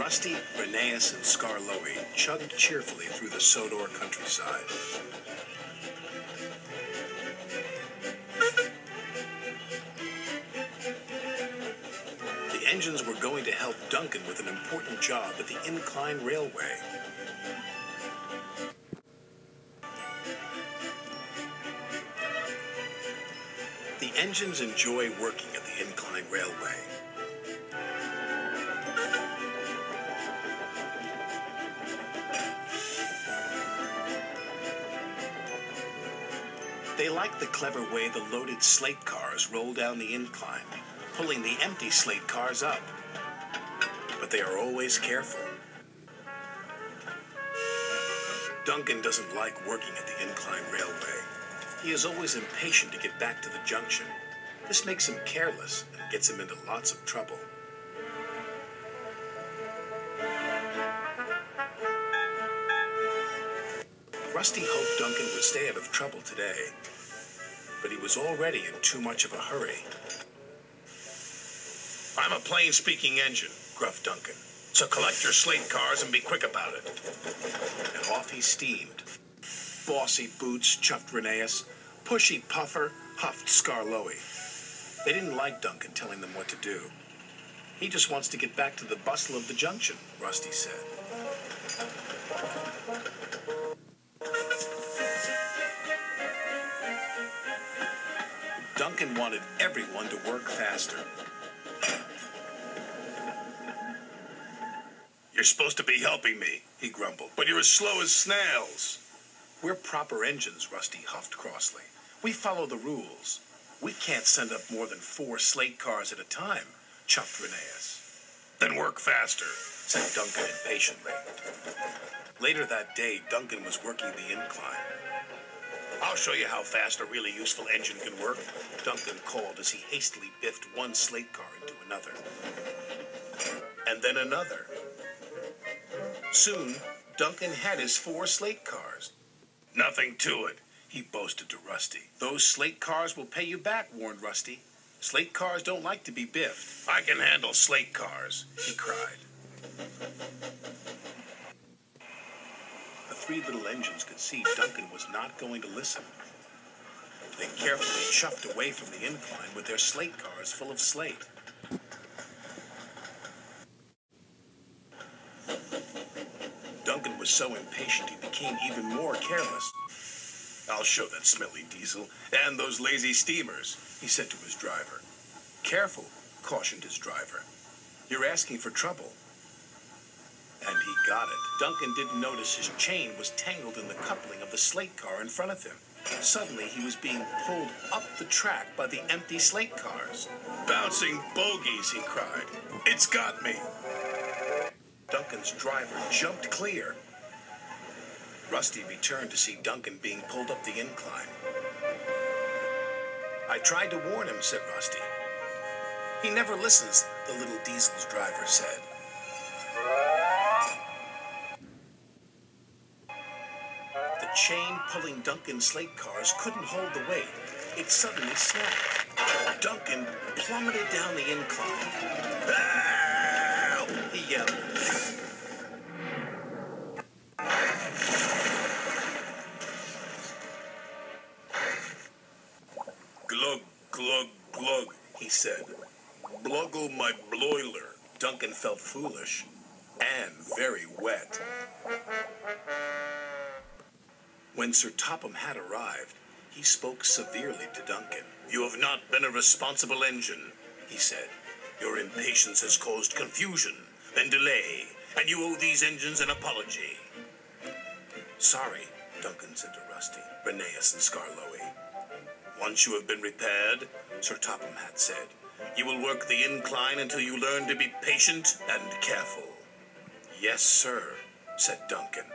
Rusty, Rheneas, and Skarloey chugged cheerfully through the Sodor countryside. The engines were going to help Duncan with an important job at the Incline Railway. The engines enjoy working at the Incline Railway. They like the clever way the loaded slate cars roll down the incline, pulling the empty slate cars up. But they are always careful. Duncan doesn't like working at the Incline Railway. He is always impatient to get back to the junction. This makes him careless and gets him into lots of trouble. Rusty hoped Duncan would stay out of trouble today, but he was already in too much of a hurry. "I'm a plain-speaking engine," gruffed Duncan, "so collect your slate cars and be quick about it." And off he steamed. Bossy Boots chuffed Rheneas. Pushy Puffer huffed Skarloey. They didn't like Duncan telling them what to do. "He just wants to get back to the bustle of the junction," Rusty said. Duncan wanted everyone to work faster. "You're supposed to be helping me," he grumbled, "but you're as slow as snails." "We're proper engines," Rusty huffed crossly. "We follow the rules. We can't send up more than 4 slate cars at a time," chuffed Rheneas. "Then work faster," said Duncan impatiently. Later that day, Duncan was working the incline. "I'll show you how fast a really useful engine can work," Duncan called as he hastily biffed one slate car into another. And then another. Soon, Duncan had his 4 slate cars. "Nothing to it," he boasted to Rusty. "Those slate cars will pay you back," warned Rusty. "Slate cars don't like to be biffed." "I can handle slate cars," he cried. The 3 little engines could see Duncan was not going to listen. They carefully chuffed away from the incline with their slate cars full of slate. Duncan was so impatient he became even more careless. "I'll show that smelly diesel and those lazy steamers," he said to his driver. "Careful," cautioned his driver. "You're asking for trouble." And he got it. Duncan didn't notice his chain was tangled in the coupling of the slate car in front of him. Suddenly, he was being pulled up the track by the empty slate cars. "Bouncing bogies," he cried. "It's got me." Duncan's driver jumped clear. Rusty returned to see Duncan being pulled up the incline. "I tried to warn him," said Rusty. "He never listens," the little diesel's driver said. The chain pulling Duncan's slate cars couldn't hold the weight. It suddenly snapped. Duncan plummeted down the incline. "Help!" he yelled. "Glug, glug, glug," he said. "Bluggle my bloiler." Duncan felt foolish and very wet. When Sir Topham had arrived, he spoke severely to Duncan. "You have not been a responsible engine," he said. "Your impatience has caused confusion and delay, and you owe these engines an apology." "Sorry," Duncan said to Rusty, Rheneas, and Skarloey. "Once you have been repaired," Sir Topham had said, "you will work the incline until you learn to be patient and careful." "Yes, sir," said Duncan.